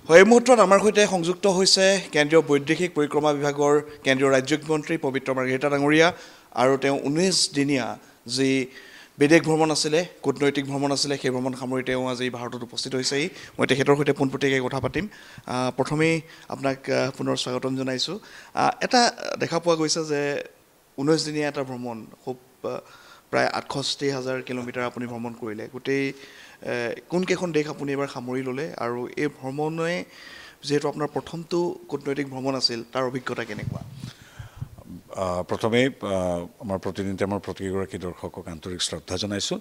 হয়, এই মুহূৰ্তত আমাৰ সৈতে সংযুক্ত হৈছে কেন্দ্ৰীয় বৈদেশিক পৰিক্ৰমা বিভাগৰ কেন্দ্ৰীয় ৰাজ্যিক মন্ত্ৰী পবিত্ৰ মাৰ্ঘেৰিটা ডাঙৰীয়া আৰু তেওঁ 19 দিনীয়া যি বিদেশ ভ্ৰমণ আছিলে, কূটনৈতিক ভ্ৰমণ আছিলে, সেই ভ্ৰমণ সামৰি তেওঁ আজি ভাৰতত উপস্থিত হৈছেহি। মই তেখেতৰ সৈতে পোনপটীয়াকৈ কথা পাতিম। প্ৰথমেই আপোনাক পুনৰ স্বাগতম জনাইছোঁ। এটা দেখা পোৱা গৈছে যে 19 দিনীয়া এটা ভ্ৰমণ, খুব প্ৰায় 68,000 কিলোমিটাৰ আপুনি ভ্ৰমণ কৰিলে। গোটেই কোনকেইখন দেশ আপুনি এবাৰ সামৰি ল'লে, আৰু এই ভ্ৰমণে যিহেতু আপোনাৰ প্ৰথমটো কূটনৈতিক ভ্ৰমণ আছিল, তাৰ অভিজ্ঞতা কেনেকুৱা? প্ৰথমেই আমাৰ প্ৰতিনিধি আমাৰ প্ৰতিগৰাকী দৰ্শকক আন্তৰিক শ্ৰদ্ধা জনাইছোঁ।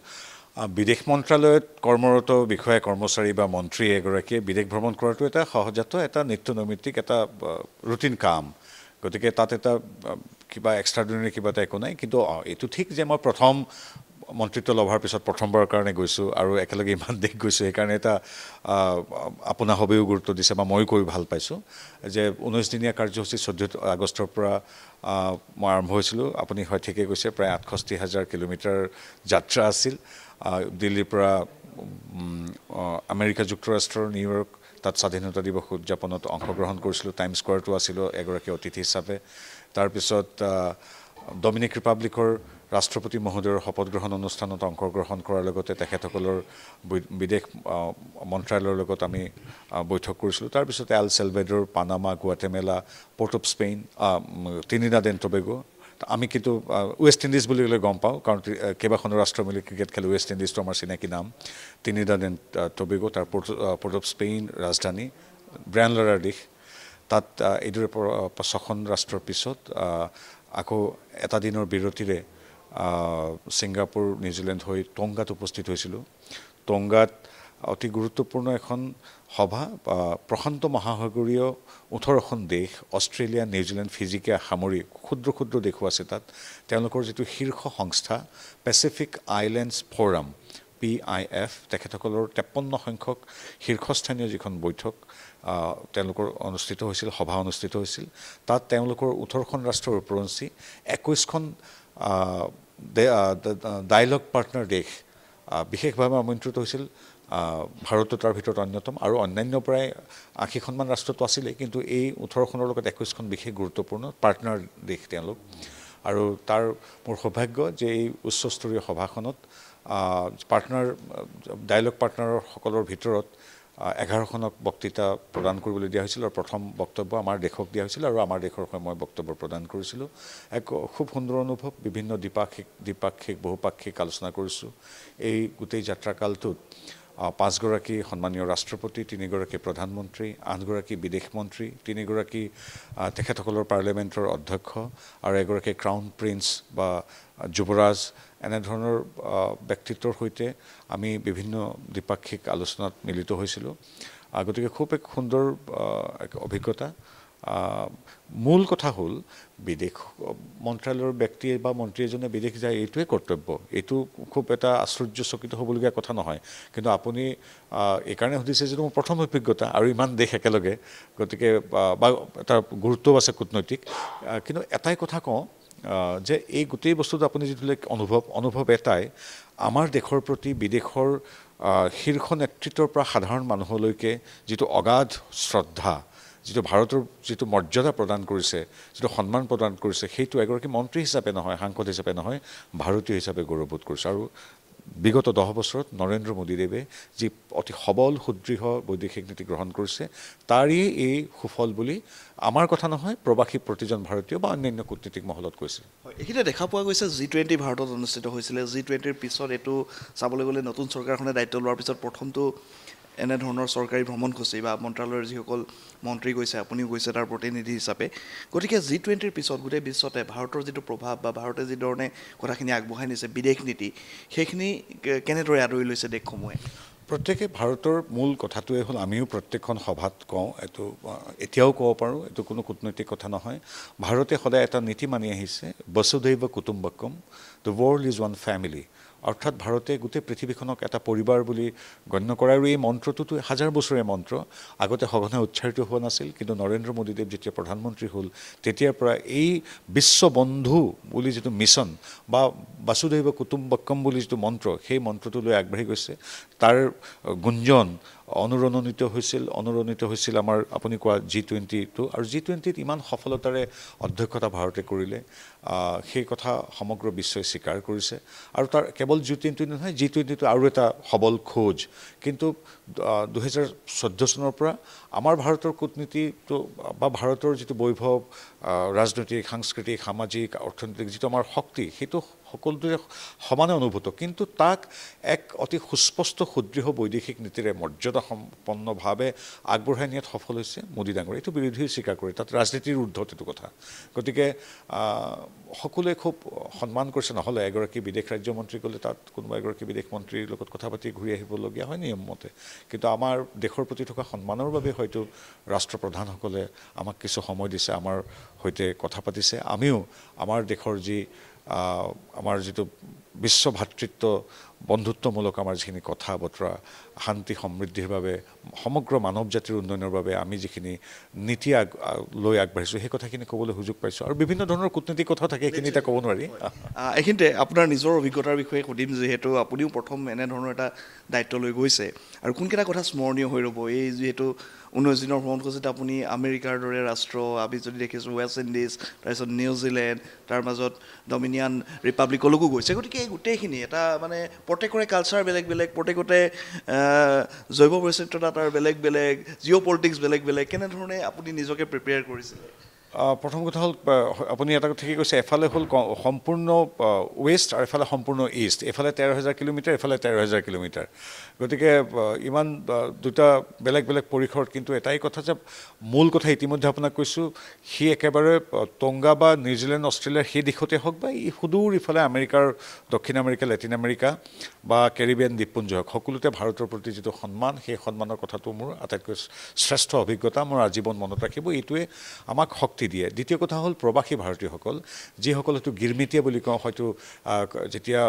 বিদেশ মন্ত্ৰালয়ত কৰ্মৰত বিষয়া কৰ্মচাৰী বা মন্ত্ৰী এগৰাকীয়ে বিদেশ ভ্ৰমণ কৰাটো এটা সহজাত, এটা নিত্যনৈমিত্তিক এটা ৰুটিন কাম। গতিকে তাত এটা কিবা এক্সট্ৰাঅৰ্ডিনেৰী কিবা এটা একো নাই। কিন্তু এইটো ঠিক যে মই প্ৰথম মন্ত্ৰিত্ব লভাৰ পিছত প্ৰথমবাৰৰ কাৰণে গৈছোঁ আৰু একেলগে ইমান দেশ গৈছোঁ, সেইকাৰণে এটা আপোনা হবেও গুৰুত্ব দিছে বা ময়ো কৈ ভাল পাইছোঁ যে 19 দিনীয়া কাৰ্যসূচী 14 আগষ্টৰ পৰা মই আৰম্ভ হৈছিলোঁ। আপুনি হয় ঠিকেই কৈছে, প্ৰায় 68,000 কিলোমিটাৰ যাত্ৰা আছিল। দিল্লীৰ পৰা আমেৰিকা যুক্তৰাষ্ট্ৰৰ নিউয়ৰ্ক, তাত স্বাধীনতা দিৱস উদযাপনত অংশগ্ৰহণ কৰিছিলোঁ। টাইম স্কোৱাৰতো আছিলোঁ এগৰাকী অতিথি হিচাপে। তাৰপিছত ডমিনিক ৰিপাব্লিকৰ ৰাষ্ট্ৰপতি মহোদয়ৰ শপত গ্ৰহণ অনুষ্ঠানত অংশগ্ৰহণ কৰাৰ লগতে তেখেতসকলৰ বিদেশ মন্ত্ৰালয়ৰ লগত আমি বৈঠক কৰিছিলোঁ। তাৰপিছতে El Salvador, Panama, Guatemala, Port of Spain, Trinidad and Tobago. আমি কিন্তু ৱেষ্ট ইণ্ডিজ বুলি ক'লে গম পাওঁ, কাৰণ কেইবাখনো ৰাষ্ট্ৰ মিলি ক্ৰিকেট খেলে। ৱেষ্ট ইণ্ডিজটো আমাৰ চিনাকি নাম, ত্ৰিনিদাদ এণ্ড টবেগো, তাৰ পৰ্ট অফ স্পেইন ৰাজধানী, ব্ৰায়ান লাৰাৰ দেশ। তাত এইদৰে 6খন ৰাষ্ট্ৰৰ পিছত আকৌ এটা দিনৰ বিৰতিৰে ছিংগাপুৰ, নিউজিলেণ্ড হৈ টংগাত উপস্থিত হৈছিলোঁ। টংগাত অতি গুৰুত্বপূৰ্ণ এখন সভা, প্ৰশান্ত মহাসাগৰীয় 18খন দেশ, অষ্ট্ৰেলিয়া, নিউজিলেণ্ড, ফিজিকে সামৰি ক্ষুদ্ৰ ক্ষুদ্ৰ দেশো আছে তাত। তেওঁলোকৰ যিটো শীৰ্ষ সংস্থা পেচিফিক আইলেণ্ডছ ফ'ৰাম, PIF, তেখেতসকলৰ 53 সংখ্যক শীৰ্ষস্থানীয় যিখন বৈঠক তেওঁলোকৰ অনুষ্ঠিত হৈছিল, সভা অনুষ্ঠিত হৈছিল। তাত তেওঁলোকৰ 18খন ৰাষ্ট্ৰৰ ওপৰঞ্চি 21খন ডায়লগ পাৰ্টনাৰ দেশ বিশেষভাৱে আমন্ত্ৰিত হৈছিল। ভাৰতো তাৰ ভিতৰত অন্যতম, আৰু অন্যান্য প্ৰায় 80খনমান ৰাষ্ট্ৰতো আছিলেই, কিন্তু এই 18খনৰ লগত 21খন বিশেষ গুৰুত্বপূৰ্ণ পাৰ্টনাৰ দেশ তেওঁলোক। আৰু তাৰ মোৰ সৌভাগ্য যে এই উচ্চস্তৰীয় সভাখনত ডায়লগ পাৰ্টনাৰসকলৰ ভিতৰত 11খনক বক্তৃতা প্ৰদান কৰিবলৈ দিয়া হৈছিল, আৰু প্ৰথম বক্তব্য আমাৰ দেশক দিয়া হৈছিল, আৰু আমাৰ দেশৰ হৈ মই বক্তব্য প্ৰদান কৰিছিলোঁ। এক খুব সুন্দৰ অনুভৱ। বিভিন্ন দ্বিপাক্ষিক বহুপাক্ষিক আলোচনা কৰিছোঁ। এই গোটেই যাত্ৰাকালটোত 5গৰাকী সন্মানীয় ৰাষ্ট্ৰপতি, 3গৰাকী প্ৰধানমন্ত্ৰী, 8গৰাকী বিদেশ মন্ত্ৰী, 3গৰাকী তেখেতসকলৰ পাৰ্লিয়ামেণ্টৰ অধ্যক্ষ, আৰু এগৰাকী ক্ৰাউন প্ৰিন্স বা যুৱৰাজ, এনেধৰণৰ ব্যক্তিত্বৰ সৈতে আমি বিভিন্ন দ্বিপাক্ষিক আলোচনাত মিলিত হৈছিলোঁ। গতিকে খুব এক সুন্দৰ এক অভিজ্ঞতা। মূল কথা হ'ল, বিদেশ মন্ত্ৰালয়ৰ ব্যক্তিয়ে বা মন্ত্ৰী এজনে বিদেশ যায়, এইটোৱে কৰ্তব্য। এইটো খুব এটা আশ্চৰ্যচকিত হ'বলগীয়া কথা নহয়। কিন্তু আপুনি এইকাৰণে সুধিছে যিটো মোৰ প্ৰথম অভিজ্ঞতা, আৰু ইমান দেশ একেলগে, গতিকে বা এটা গুৰুত্বও আছে কূটনৈতিক। কিন্তু এটাই কথা কওঁ যে এই গোটেই বস্তুটো আপুনি যিটো অনুভৱ এটাই, আমাৰ দেশৰ প্ৰতি বিদেশৰ শীৰ্ষ নেতৃত্বৰ পৰা সাধাৰণ মানুহলৈকে যিটো অগাধ শ্ৰদ্ধা, যিটো ভাৰতৰ যিটো মৰ্যাদা প্ৰদান কৰিছে, যিটো সন্মান প্ৰদান কৰিছে, সেইটো এগৰাকী মন্ত্ৰী হিচাপে নহয়, সাংসদ হিচাপে নহয়, ভাৰতীয় হিচাপে গৌৰৱবোধ কৰিছে। আৰু বিগত 10 বছৰত নৰেন্দ্ৰ মোদীদেৱে যি অতি সবল সুদৃঢ় বৈদেশিক নীতি গ্ৰহণ কৰিছে, তাৰেই এই সুফল বুলি আমাৰ কথা নহয়, প্ৰবাসী প্ৰতিজন ভাৰতীয় বা অন্যান্য কূটনীতিক মহলত কৈছে। এইখিনিতে দেখা পোৱা গৈছে G20 ভাৰতত অনুষ্ঠিত হৈছিলে। G20ৰ পিছত এইটো চাবলৈ গ'লে নতুন চৰকাৰখনে দায়িত্ব লোৱাৰ পিছত প্ৰথমটো এনেধৰণৰ চৰকাৰী ভ্ৰমণসূচী বা মন্ত্ৰালয়ৰ যিসকল মন্ত্ৰী গৈছে, আপুনিও গৈছে তাৰ প্ৰতিনিধি হিচাপে। গতিকে G20ৰ পিছত গোটেই বিশ্বতে ভাৰতৰ যিটো প্ৰভাৱ বা ভাৰতে যিধৰণে কথাখিনি আগবঢ়াই নিছে, বিদেশ নীতি, সেইখিনি কেনেদৰে আদৰি লৈছে দেশসমূহে? প্ৰত্যেকে ভাৰতৰ মূল কথাটোৱে হ'ল, আমিও প্ৰত্যেকখন সভাত কওঁ, এইটো এতিয়াও ক'ব পাৰোঁ, এইটো কোনো কূটনৈতিক কথা নহয়। ভাৰতে সদায় এটা নীতি মানি আহিছে, বসুধৈৱ কুটুম্বকম, the world is one family. অৰ্থাৎ ভাৰতে গোটেই পৃথিৱীখনক এটা পৰিবাৰ বুলি গণ্য কৰে, আৰু এই মন্ত্ৰটোতো 1000 বছৰীয়া মন্ত্ৰ। আগতে সঘনাই উচ্চাৰিত হোৱা নাছিল, কিন্তু নৰেন্দ্ৰ মোদীদেৱ যেতিয়া প্ৰধানমন্ত্ৰী হ'ল, তেতিয়াৰ পৰা এই বিশ্ববন্ধু বুলি যিটো মিছন বা বাসুধৈৱ কুটুম্বকম বুলি যিটো মন্ত্ৰ, সেই মন্ত্ৰটো লৈ আগবাঢ়ি গৈছে। তাৰ গুঞ্জন অনুৰণিত হৈছিল আমাৰ আপুনি কোৱা G20টো আৰু G20ত ইমান সফলতাৰে অধ্যক্ষতা ভাৰতে কৰিলে সেই কথা সমগ্ৰ বিশ্বই স্বীকাৰ কৰিছে আৰু তাৰ কেৱল G20 নহয় G20টো আৰু এটা সবল খোজ কিন্তু 2014 চনৰ পৰা আমাৰ ভাৰতৰ কূটনীতিটো বা ভাৰতৰ যিটো বৈভৱ ৰাজনৈতিক সাংস্কৃতিক সামাজিক অৰ্থনৈতিক যিটো আমাৰ শক্তি সেইটো সকলোৰে সমানে অনুভূত কিন্তু তাক এক অতি সুস্পষ্ট সুদৃঢ় বৈদেশিক নীতিৰে মৰ্যাদা সম্পন্নভাৱে আগবঢ়াই নিয়াত সফল হৈছে মোদী ডাঙৰীয়া এইটো বিৰোধীয়ে স্বীকাৰ কৰে তাত ৰাজনীতিৰ ঊৰ্ধত এইটো কথা গতিকে সকলোৱে খুব সন্মান কৰিছে নহ'লে এগৰাকী বিদেশ ৰাজ্যমন্ত্ৰী গ'লে তাত কোনোবা এগৰাকী বিদেশ মন্ত্ৰীৰ লগত কথা পাতি ঘূৰি আহিবলগীয়া হয় নিয়মমতে কিন্তু আমাৰ দেশৰ প্ৰতি থকা সন্মানৰ বাবে হয়তো ৰাষ্ট্ৰপ্ৰধানসকলে আমাক কিছু সময় দিছে আমাৰ সৈতে কথা পাতিছে আমিও আমাৰ দেশৰ যি আমাৰ যিটো বিশ্ব ভাতৃত্ব বন্ধুত্বমূলক আমাৰ যিখিনি কথা বতৰা শান্তি সমৃদ্ধিৰ বাবে সমগ্ৰ মানৱ জাতিৰ উন্নয়নৰ বাবে আমি যিখিনি নীতি লৈ আগবাঢ়িছোঁ সেই কথাখিনি ক'বলৈ সুযোগ পাইছোঁ আৰু বিভিন্ন ধৰণৰ কূটনৈতিক কথা থাকে সেইখিনি এতিয়া ক'ব নোৱাৰি এইখিনিতে আপোনাৰ নিজৰ অভিজ্ঞতাৰ বিষয়ে সুধিম যিহেতু আপুনিও প্ৰথম এনেধৰণৰ এটা দায়িত্ব লৈ গৈছে আৰু কোনকেইটা কথা স্মৰণীয় হৈ ৰ'ব এই যিহেতু 19 দিনৰ ভ্ৰমণসূচীত আপুনি আমেৰিকাৰ দৰে ৰাষ্ট্ৰ আমি যদি দেখিছোঁ ৱেষ্ট ইণ্ডিজ তাৰপিছত নিউজিলেণ্ড তাৰ মাজত ডমিনিয়ান ৰিপাব্লিকলৈকো গৈছে গতিকে এই গোটেইখিনি এটা মানে প্ৰত্যেকৰে কালচাৰ বেলেগ বেলেগ প্ৰত্যেকতে জৈৱ বৈচিত্ৰ্যতা তাৰ বেলেগ বেলেগ জিঅ' পলিটিক্স বেলেগ বেলেগ কেনেধৰণে আপুনি নিজকে প্ৰিপেয়াৰ কৰিছিলে প্ৰথম কথা হ'ল আপুনি এটা ঠিকেই কৈছে এফালে হ'ল সম্পূৰ্ণ ৱেষ্ট আৰু এফালে সম্পূৰ্ণ ইষ্ট এফালে 13,000 কিলোমিটাৰ এফালে 13,000 কিলোমিটাৰ গতিকে ইমান দুটা বেলেগ বেলেগ পৰিসৰ কিন্তু এটাই কথা যে মূল কথা ইতিমধ্যে আপোনাক কৈছোঁ সি একেবাৰে টংগা বা নিউজিলেণ্ড অষ্ট্ৰেলিয়াৰ সেই দিশতে হওক বা সুদূৰ ইফালে আমেৰিকাৰ দক্ষিণ আমেৰিকা লেটিন আমেৰিকা বা কেৰিবিয়ান দ্বীপপুঞ্জ হওক সকলোতে ভাৰতৰ প্ৰতি যিটো সন্মান সেই সন্মানৰ কথাটো মোৰ আটাইতকৈ শ্ৰেষ্ঠ অভিজ্ঞতা মোৰ আজীৱন মনত ৰাখিব এইটোৱে আমাক শক্তি দিয়ে দ্বিতীয় কথা হ'ল প্ৰবাসী ভাৰতীয়সকল যিসকল হয়তো গিৰমিটীয়া বুলি কওঁ হয়তো যেতিয়া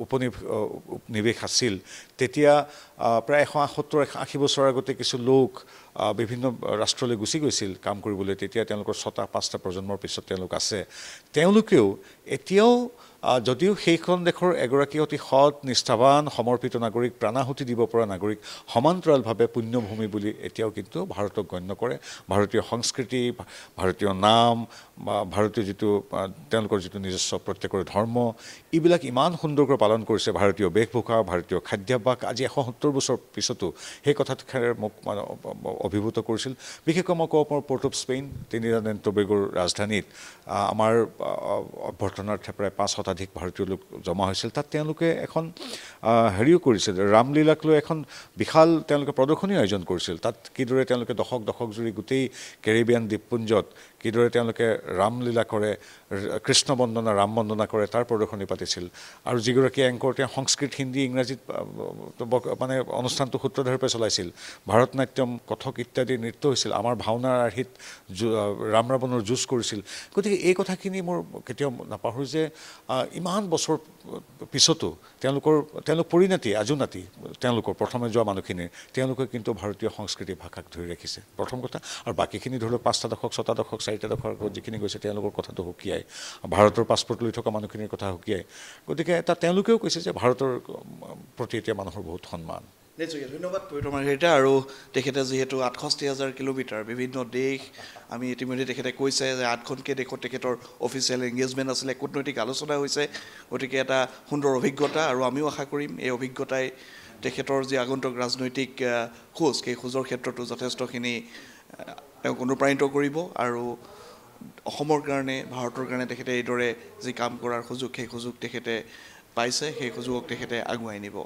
উপনিৱেশ আছিল তেতিয়া প্ৰায় 170-180 বছৰ আগতে কিছু লোক বিভিন্ন ৰাষ্ট্ৰলৈ গুচি গৈছিল কাম কৰিবলৈ তেতিয়া তেওঁলোকৰ 4টা-5টা প্ৰজন্মৰ পিছত তেওঁলোক আছে তেওঁলোকেও এতিয়াও যদিও সেইখন দেশৰ এগৰাকী অতি সৎ নিষ্ঠাৱান সমৰ্পিত নাগৰিক প্ৰাণাহুতি দিব পৰা নাগৰিক সমান্তৰালভাৱে পুণ্যভূমি বুলি এতিয়াও কিন্তু ভাৰতক গণ্য কৰে ভাৰতীয় সংস্কৃতি ভাৰতীয় নাম বা ভাৰতীয় যিটো তেওঁলোকৰ যিটো নিজস্ব প্ৰত্যেকৰে ধৰ্ম এইবিলাক ইমান সুন্দৰকৈ পালন কৰিছে ভাৰতীয় বেশভূষা ভাৰতীয় খাদ্যাভ্যাস আজি 170 বছৰ পিছতো সেই কথাটোৰে মোক অভিভূত কৰিছিল বিশেষকৈ মই ক'ব পাৰোঁ Port of Spain Trinidad and টবেগোৰ ৰাজধানীত আমাৰ অভ্যৰ্থনাৰ্থে প্ৰায় 5 শতাধিক ভাৰতীয় লোক জমা হৈছিল তাত তেওঁলোকে এখন হেৰিও কৰিছিল ৰামলীলাক লৈ এখন বিশাল তেওঁলোকে প্ৰদৰ্শনী আয়োজন কৰিছিল তাত কিদৰে তেওঁলোকে দশক জুৰি গোটেই কেৰিবিয়ান দ্বীপপুঞ্জত কিদৰে তেওঁলোকে ৰামলীলা কৰে কৃষ্ণ বন্দনা ৰাম বন্দনা কৰে তাৰ প্ৰদৰ্শনী পাতিছিল আৰু যিগৰাকী এংকৰ তেওঁ সংস্কৃত হিন্দী ইংৰাজীত মানে অনুষ্ঠানটো সূত্ৰধাৰৰূপে চলাইছিল ভাৰত নাট্যম কথক ইত্যাদি নৃত্য হৈছিল আমাৰ ভাওনাৰ আৰ্হিত ৰাম ৰাৱণৰ যুঁজ কৰিছিল গতিকে এই কথাখিনি মোৰ কেতিয়াও নাপাহৰোঁ যে ইমান বছৰ পিছতো তেওঁলোক পৰিণতি আজুনাতি তেওঁলোকৰ প্ৰথমে যোৱা মানুহখিনিৰ তেওঁলোকে কিন্তু ভাৰতীয় সংস্কৃতি ভাষাক ধৰি ৰাখিছে প্ৰথম কথা আৰু বাকীখিনি ধৰি লওক 5টা দশক 6টা দশক 4টা দশকৰ আগত যিখিনি গৈছে তেওঁলোকৰ কথাটো সুকীয়াই ভাৰতৰ পাছপৰ্ট লৈ থকা মানুহখিনিৰ কথা সুকীয়াই গতিকে এটা তেওঁলোকেও কৈছে যে ভাৰতৰ প্ৰতি এতিয়া মানুহৰ বহুত সন্মান নিশ্চয় ধন্যবাদ পবিত্ৰ মাৰ্ঘেৰিটা আৰু তেখেতে যিহেতু 68,000 কিলোমিটাৰ বিভিন্ন দেশ আমি ইতিমধ্যে তেখেতে কৈছে যে 8খনকৈ দেশত তেখেতৰ অফিচিয়েল এংগেজমেণ্ট আছিলে কূটনৈতিক আলোচনা হৈছে গতিকে এটা সুন্দৰ অভিজ্ঞতা আৰু আমিও আশা কৰিম এই অভিজ্ঞতাই তেখেতৰ যি আগন্তুক ৰাজনৈতিক খোজ সেই খোজৰ ক্ষেত্ৰতো যথেষ্টখিনি তেওঁক অনুপ্ৰাণিত কৰিব আৰু অসমৰ কাৰণে ভাৰতৰ কাৰণে তেখেতে এইদৰে যি কাম কৰাৰ সুযোগ সেই সুযোগ তেখেতে পাইছে সেই সুযোগক তেখেতে আগুৱাই নিব